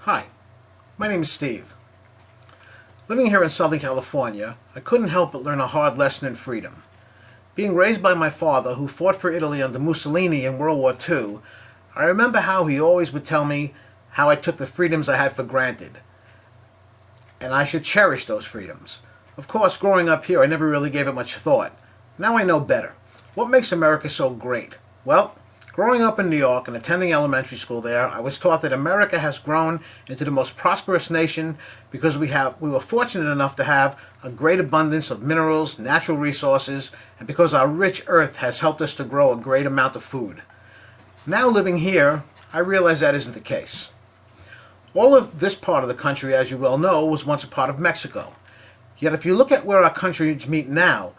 Hi, my name is Steve. Living here in Southern California, I couldn't help but learn a hard lesson in freedom. Being raised by my father, who fought for Italy under Mussolini in World War II, I remember how he always would tell me how I took the freedoms I had for granted, and I should cherish those freedoms. Of course, growing up here, I never really gave it much thought. Now I know better. What makes America so great? Well, growing up in New York and attending elementary school there, I was taught that America has grown into the most prosperous nation because we were fortunate enough to have a great abundance of minerals, natural resources, and because our rich earth has helped us to grow a great amount of food. Now living here, I realize that isn't the case. All of this part of the country, as you well know, was once a part of Mexico. Yet if you look at where our countries meet now,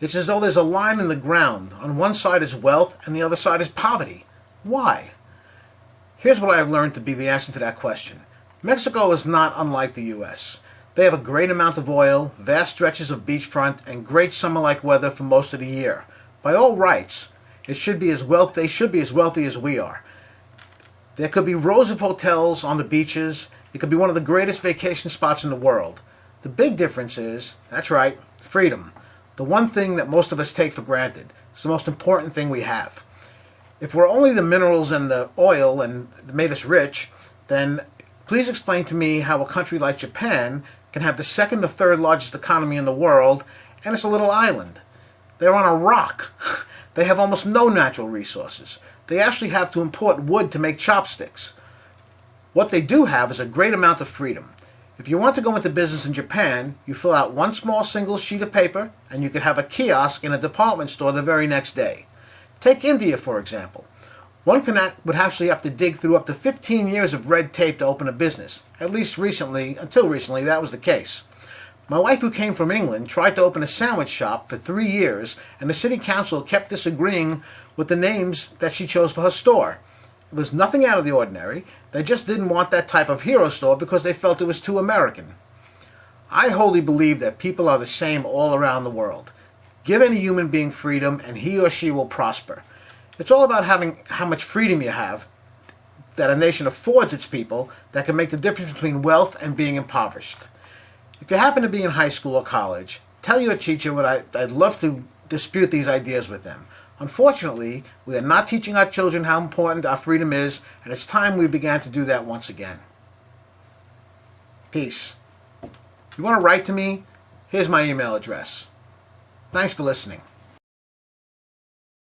it's as though there's a line in the ground. On one side is wealth and the other side is poverty. Why? Here's what I have learned to be the answer to that question. Mexico is not unlike the U.S. They have a great amount of oil, vast stretches of beachfront, and great summer-like weather for most of the year. By all rights, they should be as wealthy as we are. There could be rows of hotels on the beaches. It could be one of the greatest vacation spots in the world. The big difference is, that's right, freedom. The one thing that most of us take for granted. It's the most important thing we have. If we're only the minerals and the oil and made us rich, then please explain to me how a country like Japan can have the second or third largest economy in the world, and it's a little island. They're on a rock. They have almost no natural resources. They actually have to import wood to make chopsticks. What they do have is a great amount of freedom. If you want to go into business in Japan, you fill out one small single sheet of paper and you could have a kiosk in a department store the very next day. Take India, for example. One would actually have to dig through up to 15 years of red tape to open a business. At least until recently, that was the case. My wife, who came from England, tried to open a sandwich shop for 3 years, and the city council kept disagreeing with the names that she chose for her store. It was nothing out of the ordinary. They just didn't want that type of hero store because they felt it was too American. I wholly believe that people are the same all around the world. Give any human being freedom and he or she will prosper. It's all about having how much freedom you have that a nation affords its people that can make the difference between wealth and being impoverished. If you happen to be in high school or college, tell your teacher I'd love to dispute these ideas with them. Unfortunately, we are not teaching our children how important our freedom is, and it's time we began to do that once again. Peace. If you want to write to me, here's my email address. Thanks for listening.